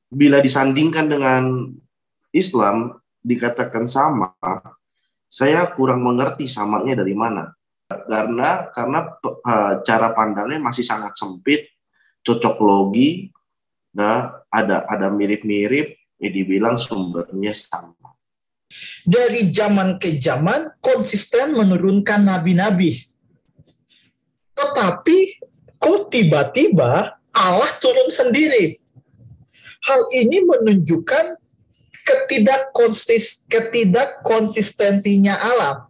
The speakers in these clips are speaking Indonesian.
bila disandingkan dengan Islam dikatakan sama, saya kurang mengerti samanya dari mana. Karena cara pandangnya masih sangat sempit, cocok logi, nah, ada mirip-mirip, dibilang sumbernya sama. Dari zaman ke zaman konsisten menurunkan nabi-nabi. Tetapi kok tiba-tiba Allah turun sendiri? Hal ini menunjukkan ketidakkonsistensinya Allah.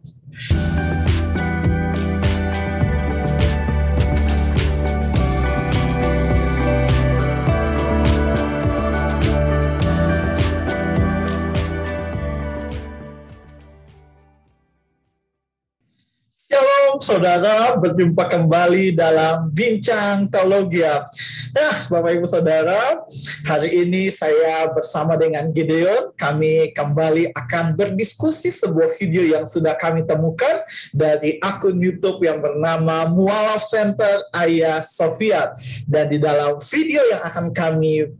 Shalom saudara, berjumpa kembali dalam Bincang Teologi. Nah, Bapak Ibu Saudara, hari ini saya bersama dengan Gideon, kami kembali akan berdiskusi sebuah video yang sudah kami temukan dari akun YouTube yang bernama Mualaf Center Ayah Sofia. Dan di dalam video yang akan kami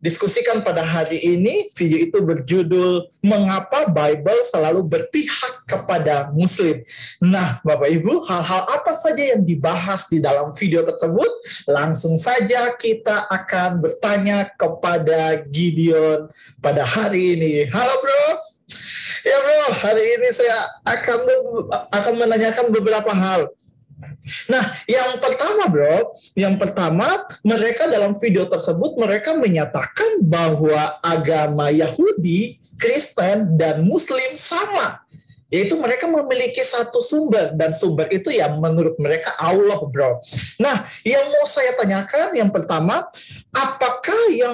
diskusikan pada hari ini, video itu berjudul Mengapa Bible Selalu Berpihak kepada Muslim. Nah, Bapak Ibu, hal-hal apa saja yang dibahas di dalam video tersebut? Langsung saja kita akan bertanya kepada Gideon pada hari ini. Halo bro. Ya bro, hari ini saya akan menanyakan beberapa hal. Nah, yang pertama mereka dalam video tersebut mereka menyatakan bahwa agama Yahudi, Kristen, dan Muslim sama. Yaitu mereka memiliki satu sumber, dan sumber itu ya menurut mereka Allah, bro. Nah, yang mau saya tanyakan yang pertama,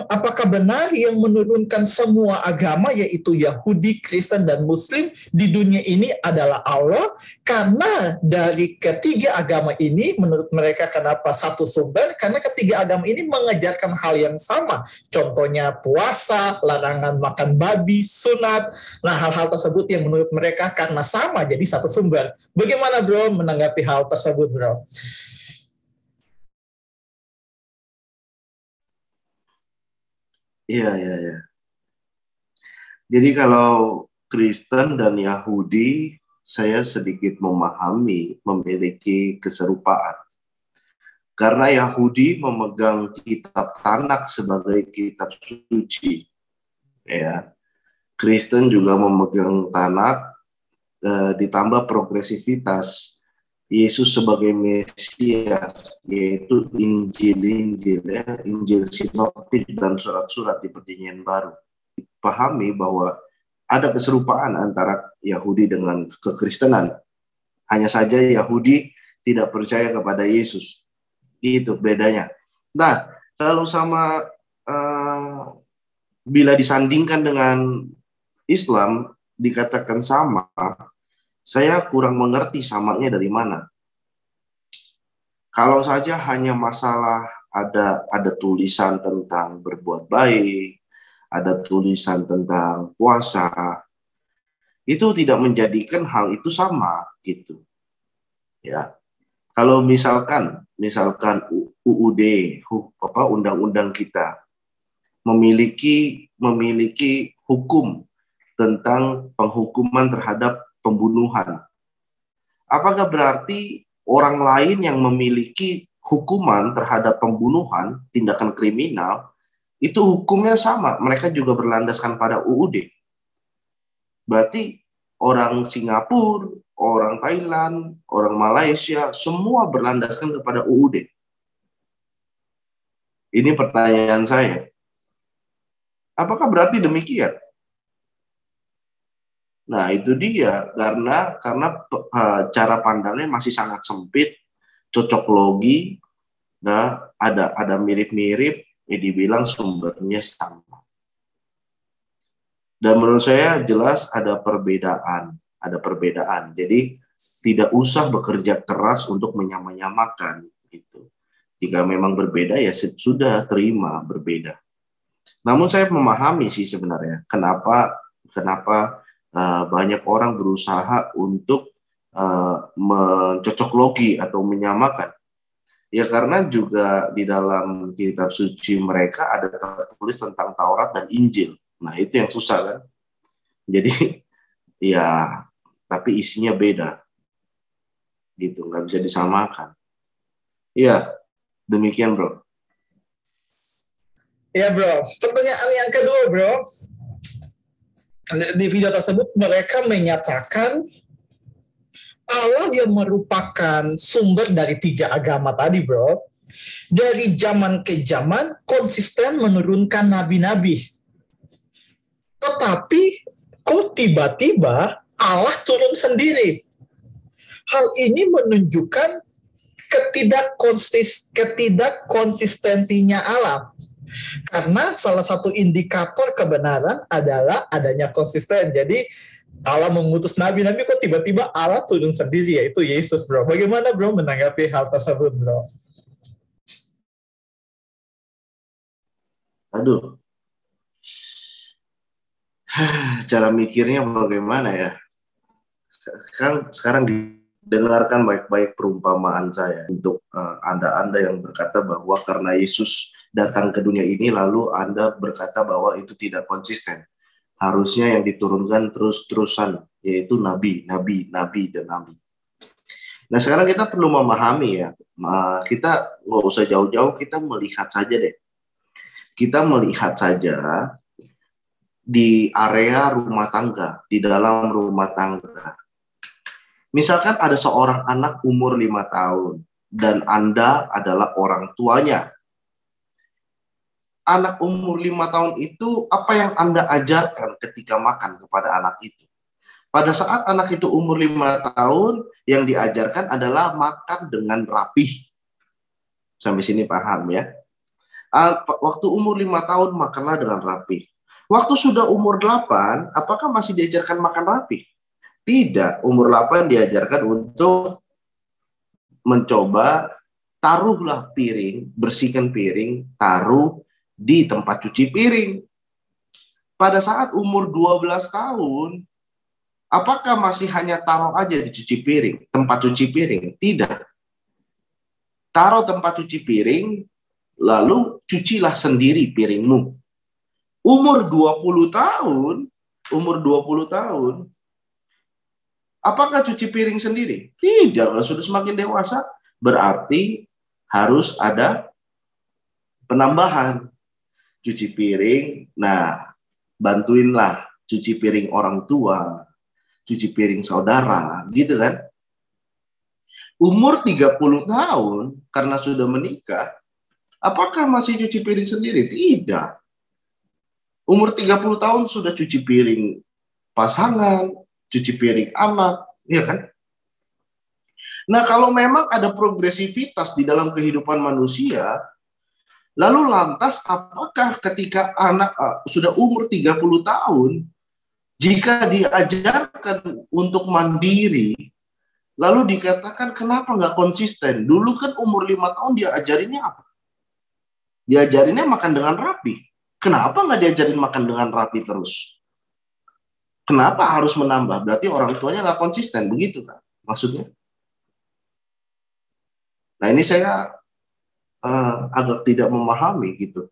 apakah benar yang menurunkan semua agama yaitu Yahudi, Kristen, dan Muslim di dunia ini adalah Allah? Karena dari ketiga agama ini menurut mereka kenapa satu sumber? Karena ketiga agama ini mengajarkan hal yang sama. Contohnya puasa, larangan makan babi, sunat. Nah, hal-hal tersebut yang menurut mereka karena sama jadi satu sumber. Bagaimana bro menanggapi hal tersebut bro? Iya. Jadi kalau Kristen dan Yahudi, saya sedikit memahami, memiliki keserupaan. Karena Yahudi memegang kitab Tanakh sebagai kitab suci. Ya. Kristen juga memegang Tanakh, ditambah progresivitas Yesus sebagai Mesias, yaitu Injil sinoptik dan surat-surat di Perjanjian Baru. Pahami bahwa ada keserupaan antara Yahudi dengan kekristenan. Hanya saja Yahudi tidak percaya kepada Yesus. Itu bedanya. Nah, kalau bila disandingkan dengan Islam dikatakan sama, saya kurang mengerti samanya dari mana. Kalau saja hanya masalah ada tulisan tentang berbuat baik, ada tulisan tentang puasa, itu tidak menjadikan hal itu sama gitu. Ya. Kalau misalkan UUD, undang-undang kita memiliki hukum tentang penghukuman terhadap pembunuhan. Apakah berarti orang lain yang memiliki hukuman terhadap pembunuhan, tindakan kriminal, itu hukumnya sama? Mereka juga berlandaskan pada UUD. Berarti orang Singapura, orang Thailand, orang Malaysia, semua berlandaskan kepada UUD. Ini pertanyaan saya. Apakah berarti demikian? Nah, itu dia, karena cara pandangnya masih sangat sempit, cocok logi, nah, ada mirip-mirip, dibilang sumbernya sama. Dan menurut saya jelas ada perbedaan. Jadi tidak usah bekerja keras untuk menyamakan gitu. Jika memang berbeda ya sudah terima berbeda. Namun saya memahami sih sebenarnya kenapa banyak orang berusaha untuk mencocok logi atau menyamakan. Ya karena juga di dalam kitab suci mereka ada tertulis tentang Taurat dan Injil. Nah itu yang susah kan. Jadi ya tapi isinya beda gitu, nggak bisa disamakan. Iya, demikian bro. Ya bro, pertanyaan yang kedua bro, di video tersebut mereka menyatakan Allah yang merupakan sumber dari 3 agama tadi bro, dari zaman ke zaman konsisten menurunkan nabi-nabi. Tetapi kok tiba-tiba Allah turun sendiri? Hal ini menunjukkan ketidakkonsistensinya Allah. Karena salah satu indikator kebenaran adalah adanya konsisten. Jadi Allah mengutus nabi-nabi, kok tiba-tiba Allah turun sendiri, yaitu Yesus bro. Bagaimana bro menanggapi hal tersebut bro? Aduh, cara mikirnya bagaimana ya? Sekarang didengarkan baik-baik perumpamaan saya untuk Anda yang berkata bahwa karena Yesus datang ke dunia ini lalu Anda berkata bahwa itu tidak konsisten. Harusnya yang diturunkan terus-terusan, yaitu nabi, dan nabi. Nah sekarang kita perlu memahami ya, kita nggak usah jauh-jauh, kita melihat saja deh. Kita melihat saja di area rumah tangga, di dalam rumah tangga. Misalkan ada seorang anak umur 5 tahun dan Anda adalah orang tuanya. Anak umur 5 tahun itu apa yang Anda ajarkan ketika makan kepada anak itu? Pada saat anak itu umur 5 tahun, yang diajarkan adalah makan dengan rapih. Sampai sini paham ya? Waktu umur 5 tahun makanlah dengan rapih. Waktu sudah umur 8, apakah masih diajarkan makan rapih? Tidak, umur 8 diajarkan untuk mencoba taruhlah piring, bersihkan piring, taruh di tempat cuci piring. Pada saat umur 12 tahun, apakah masih hanya taruh aja di cuci piring, tempat cuci piring? Tidak. Taruh tempat cuci piring, lalu cucilah sendiri piringmu. Umur 20 tahun, apakah cuci piring sendiri? Tidak, sudah semakin dewasa, berarti harus ada penambahan. Cuci piring, nah bantuinlah cuci piring orang tua, cuci piring saudara, gitu kan. Umur 30 tahun, karena sudah menikah, apakah masih cuci piring sendiri? Tidak. Umur 30 tahun sudah cuci piring pasangan, cuci piring anak, ya kan? Nah, kalau memang ada progresivitas di dalam kehidupan manusia, lalu lantas apakah ketika anak sudah umur 30 tahun, jika diajarkan untuk mandiri, lalu dikatakan kenapa nggak konsisten? Dulu kan umur 5 tahun diajarinnya apa? Diajarinnya makan dengan rapi. Kenapa nggak diajarin makan dengan rapi terus? Kenapa harus menambah? Berarti orang tuanya nggak konsisten, begitu kan? Maksudnya? Nah ini saya agak tidak memahami gitu.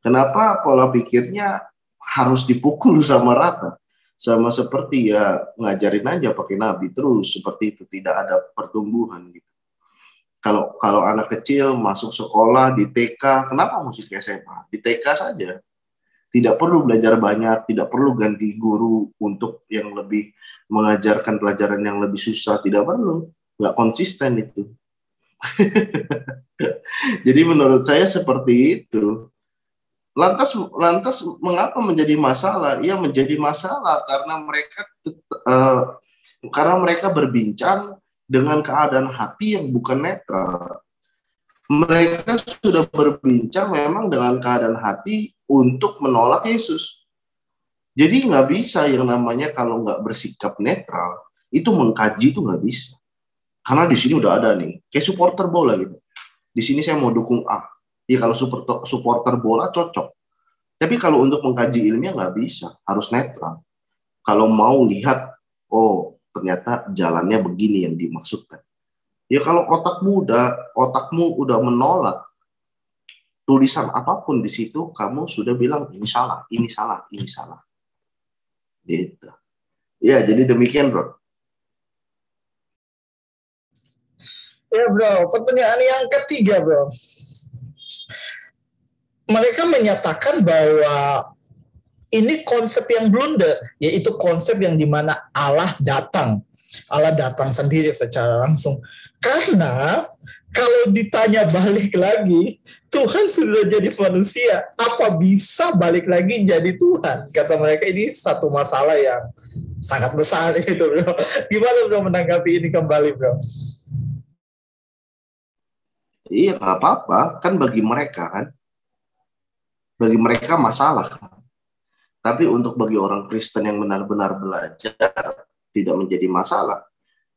Kenapa pola pikirnya harus dipukul sama rata? Sama seperti ya ngajarin aja pakai nabi terus seperti itu, tidak ada pertumbuhan gitu. Kalau anak kecil masuk sekolah di TK, kenapa mesti ke SMA? Di TK saja. Tidak perlu belajar banyak, tidak perlu ganti guru untuk yang lebih mengajarkan pelajaran yang lebih susah, tidak perlu. Nggak konsisten itu. Jadi menurut saya seperti itu. Lantas mengapa menjadi masalah? Ya menjadi masalah karena mereka berbincang dengan keadaan hati yang bukan netral. Mereka sudah berbincang memang dengan keadaan hati untuk menolak Yesus. Jadi nggak bisa yang namanya kalau nggak bersikap netral, itu mengkaji itu nggak bisa. Karena di sini udah ada nih, kayak supporter bola gitu. Di sini saya mau dukung A. Ya kalau supporter bola cocok. Tapi kalau untuk mengkaji ilmiah nggak bisa, harus netral. Kalau mau lihat, oh ternyata jalannya begini yang dimaksudkan. Ya kalau otakmu udah menolak tulisan apapun di situ, kamu sudah bilang ini salah, ini salah, ini salah. Gitu. Ya, jadi demikian, bro. Ya bro, pertanyaan yang ketiga bro. Mereka menyatakan bahwa ini konsep yang blunder, yaitu konsep yang dimana Allah datang sendiri secara langsung. Karena kalau ditanya balik lagi, Tuhan sudah jadi manusia, apa bisa balik lagi jadi Tuhan? Kata mereka, ini satu masalah yang sangat besar gitu bro. Gimana bro menanggapi ini kembali bro? Iya, nggak apa-apa. Kan bagi mereka masalah. Tapi untuk bagi orang Kristen yang benar-benar belajar, tidak menjadi masalah.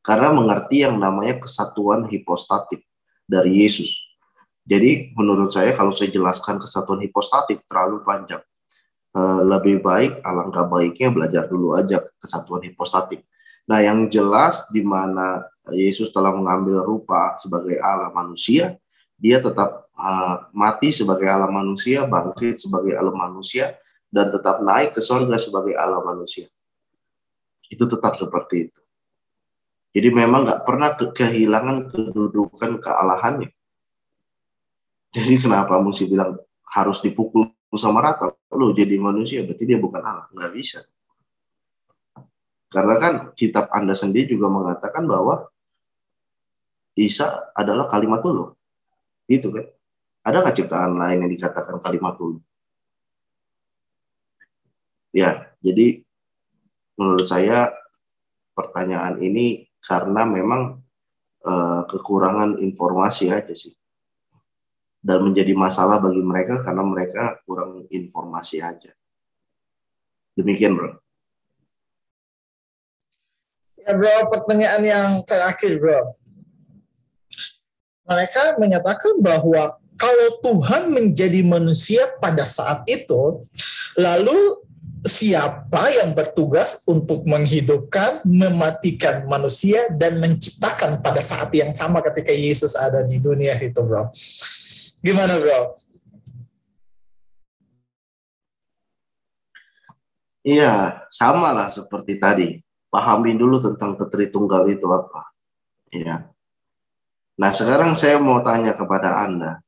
Karena mengerti yang namanya kesatuan hipostatik dari Yesus. Jadi menurut saya kalau saya jelaskan kesatuan hipostatik terlalu panjang. Lebih baik, alangkah baiknya belajar dulu aja kesatuan hipostatik. Nah yang jelas di mana Yesus telah mengambil rupa sebagai Allah manusia, dia tetap mati sebagai Allah manusia, bangkit sebagai Allah manusia, dan tetap naik ke sorga sebagai Allah manusia. Itu tetap seperti itu. Jadi memang nggak pernah kehilangan kedudukan kealahannya. Jadi kenapa mesti bilang harus dipukul sama rata? Lo jadi manusia, berarti dia bukan Allah. Nggak bisa. Karena kan kitab Anda sendiri juga mengatakan bahwa Isa adalah kalimatullah. Gitu kan. Ada nggak ciptaan lain yang dikatakan kalimatullah? Ya, jadi menurut saya pertanyaan ini karena memang kekurangan informasi aja sih. Dan menjadi masalah bagi mereka karena mereka kurang informasi aja. Demikian, bro. Ya bro, pertanyaan yang terakhir bro. Mereka menyatakan bahwa kalau Tuhan menjadi manusia pada saat itu, lalu siapa yang bertugas untuk menghidupkan, mematikan manusia, dan menciptakan pada saat yang sama ketika Yesus ada di dunia itu, bro? Gimana, bro? Iya, sama lah seperti tadi. Pahami dulu tentang Tritunggal itu apa. Iya. Nah, sekarang saya mau tanya kepada Anda.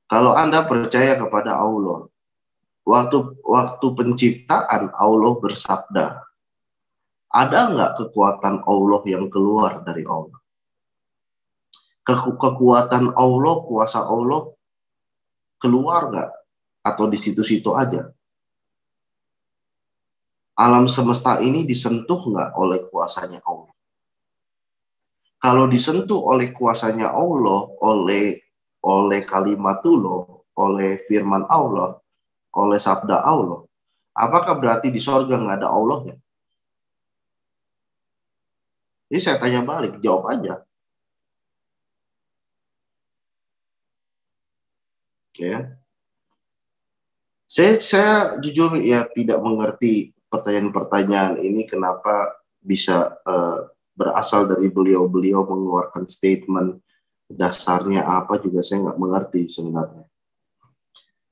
Kalau Anda percaya kepada Allah, waktu penciptaan Allah bersabda, ada nggak kekuatan Allah yang keluar dari Allah? Kekuatan Allah, kuasa Allah keluar nggak? Atau di situ-situ aja? Alam semesta ini disentuh nggak oleh kuasanya Allah? Kalau disentuh oleh kuasanya Allah, oleh kalimatullah, oleh firman Allah, oleh sabda Allah, apakah berarti di sorga nggak ada Allahnya? Jadi saya tanya balik, jawab aja. Ya. Saya jujur ya tidak mengerti pertanyaan-pertanyaan ini kenapa bisa berasal dari beliau-beliau mengeluarkan statement dasarnya apa juga saya nggak mengerti sebenarnya.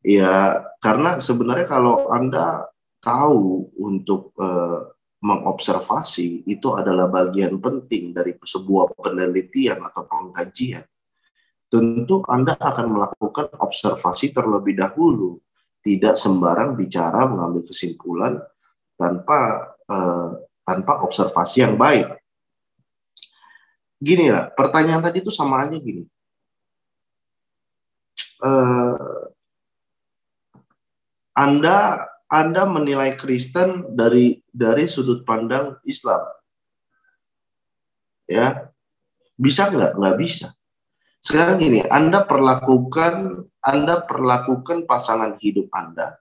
Ya karena sebenarnya kalau Anda tahu untuk mengobservasi itu adalah bagian penting dari sebuah penelitian atau pengkajian. Tentu Anda akan melakukan observasi terlebih dahulu, tidak sembarang bicara mengambil kesimpulan tanpa observasi yang baik. Gini lah, pertanyaan tadi itu sama aja gini. Anda menilai Kristen dari sudut pandang Islam, ya bisa nggak? Nggak bisa. Sekarang gini, Anda perlakukan pasangan hidup Anda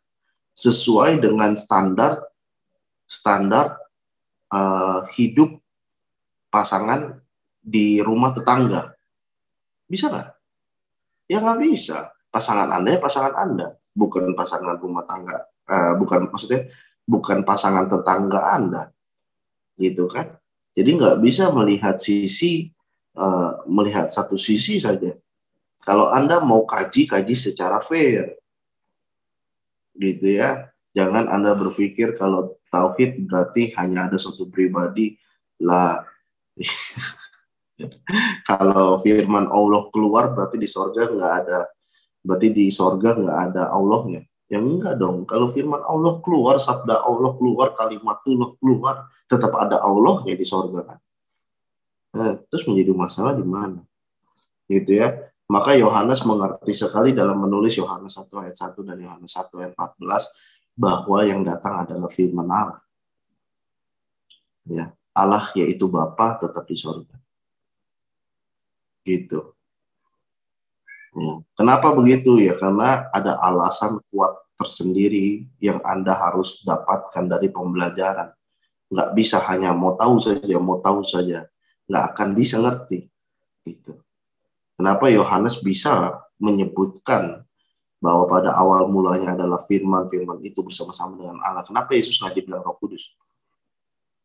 sesuai dengan standar hidup pasangan di rumah tetangga. Bisa nggak? Ya nggak bisa. Pasangan Anda ya pasangan Anda, bukan pasangan rumah tangga. Bukan pasangan tetangga Anda, gitu kan? Jadi nggak bisa melihat sisi melihat satu sisi saja. Kalau Anda mau kaji secara fair, gitu ya. Jangan Anda berpikir kalau tauhid berarti hanya ada satu pribadi lah. Kalau firman Allah keluar berarti di sorga nggak ada, berarti di sorga nggak ada Allahnya. Ya enggak dong. Kalau firman Allah keluar, sabda Allah keluar, kalimatullah keluar, tetap ada Allahnya di sorga kan. Nah, terus menjadi masalah di mana? Gitu ya. Maka Yohanes mengerti sekali dalam menulis Yohanes 1 ayat 1 dan Yohanes 1 ayat 14 bahwa yang datang adalah firman Allah. Ya, Allah yaitu Bapa tetap di sorga. Gitu. Ya. Kenapa begitu? Ya karena ada alasan kuat tersendiri yang Anda harus dapatkan dari pembelajaran. Nggak bisa hanya mau tahu saja. Nggak akan bisa ngerti. Gitu. Kenapa Yohanes bisa menyebutkan bahwa pada awal mulanya adalah firman itu bersama-sama dengan Allah. Kenapa Yesus nggak dibilang Roh Kudus?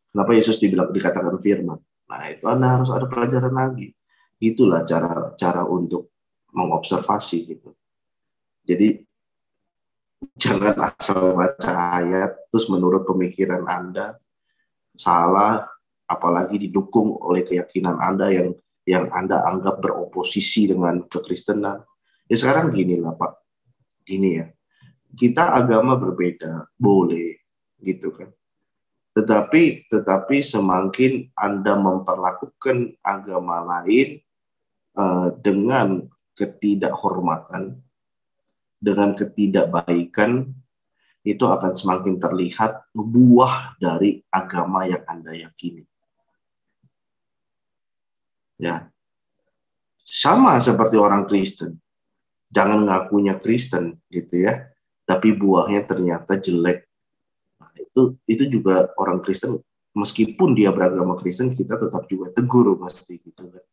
Kenapa Yesus dikatakan firman? Nah, itu Anda harus ada pelajaran lagi. Itulah cara untuk mengobservasi gitu. Jadi jangan asal baca ayat terus menurut pemikiran Anda salah, apalagi didukung oleh keyakinan Anda yang Anda anggap beroposisi dengan kekristenan. Ya sekarang gini lah Pak, gini ya, kita agama berbeda, boleh gitu kan. Tetapi semakin Anda memperlakukan agama lain dengan ketidakhormatan, dengan ketidakbaikan, itu akan semakin terlihat buah dari agama yang Anda yakini. Ya, sama seperti orang Kristen. Jangan ngakunya Kristen gitu ya, tapi buahnya ternyata jelek. Nah, itu juga orang Kristen, meskipun dia beragama Kristen, kita tetap juga tegur pasti gitu kan.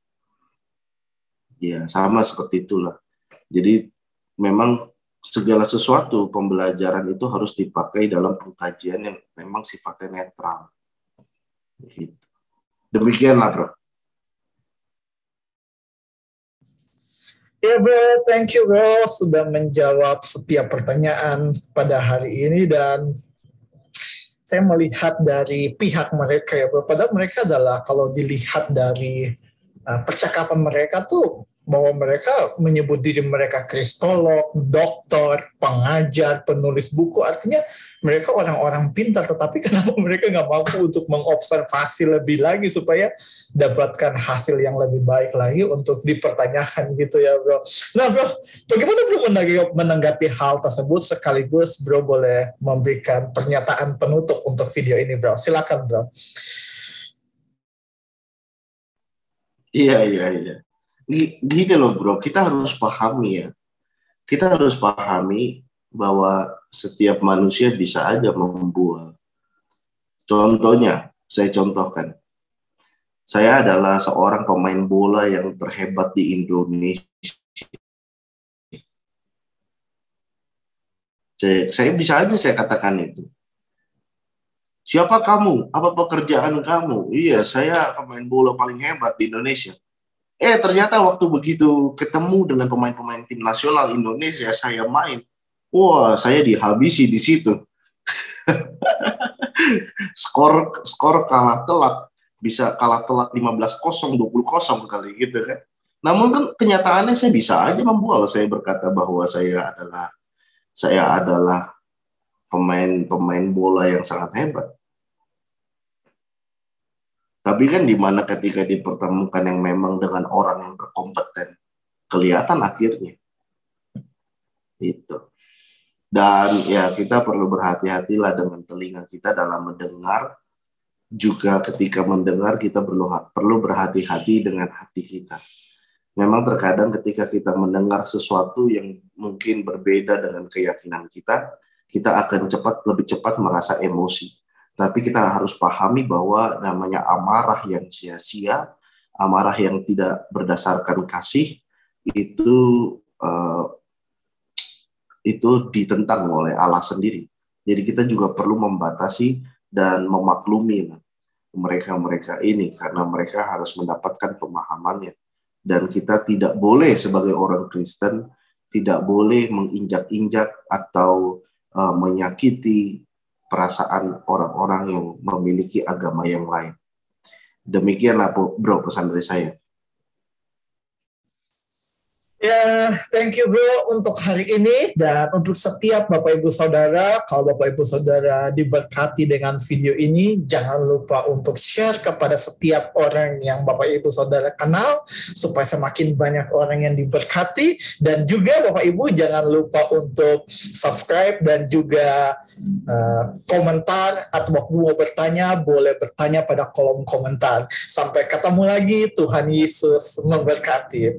Ya, sama seperti itulah. Jadi memang segala sesuatu pembelajaran itu harus dipakai dalam pengkajian yang memang sifatnya netral. Gitu. Demikianlah, Bro. Ya bro, thank you bro sudah menjawab setiap pertanyaan pada hari ini dan saya melihat dari pihak mereka ya bro. Padahal mereka adalah kalau dilihat dari percakapan mereka tuh bahwa mereka menyebut diri mereka kristolog, dokter, pengajar, penulis buku. Artinya mereka orang-orang pintar, tetapi kenapa mereka nggak mampu untuk mengobservasi lebih lagi supaya dapatkan hasil yang lebih baik lagi untuk dipertanyakan gitu ya bro. Nah bro, bagaimana bro menanggapi hal tersebut sekaligus bro boleh memberikan pernyataan penutup untuk video ini bro. Silakan bro. Iya. Gini loh bro, kita harus pahami ya. Kita harus pahami bahwa setiap manusia bisa aja membual. Contohnya, saya contohkan. Saya adalah seorang pemain bola yang terhebat di Indonesia. Saya bisa aja saya katakan itu. Siapa kamu? Apa pekerjaan kamu? Iya, saya pemain bola paling hebat di Indonesia. Ternyata waktu begitu ketemu dengan pemain-pemain tim nasional Indonesia, saya main. Wah, saya dihabisi di situ. skor kalah telak. Bisa kalah telak 15-0, 20-0 kali gitu kan. Namun kan kenyataannya saya bisa aja membual. Saya berkata bahwa saya adalah pemain bola yang sangat hebat. Tapi kan di mana ketika dipertemukan yang memang dengan orang yang berkompeten, kelihatan akhirnya. Itu. Dan ya kita perlu berhati-hatilah dengan telinga kita dalam mendengar. Juga ketika mendengar kita perlu berhati-hati dengan hati kita. Memang terkadang ketika kita mendengar sesuatu yang mungkin berbeda dengan keyakinan kita akan lebih cepat merasa emosi. Tapi kita harus pahami bahwa namanya amarah yang sia-sia, amarah yang tidak berdasarkan kasih, itu ditentang oleh Allah sendiri. Jadi kita juga perlu membatasi dan memaklumi mereka-mereka ini karena mereka harus mendapatkan pemahamannya. Dan kita tidak boleh sebagai orang Kristen tidak boleh menginjak-injak atau menyakiti perasaan orang-orang yang memiliki agama yang lain. Demikianlah bro pesan dari saya. Ya, thank you bro untuk hari ini dan untuk setiap Bapak Ibu Saudara, kalau Bapak Ibu Saudara diberkati dengan video ini, jangan lupa untuk share kepada setiap orang yang Bapak Ibu Saudara kenal supaya semakin banyak orang yang diberkati, dan juga Bapak Ibu jangan lupa untuk subscribe dan juga komentar, atau mau bertanya boleh bertanya pada kolom komentar. Sampai ketemu lagi, Tuhan Yesus memberkati.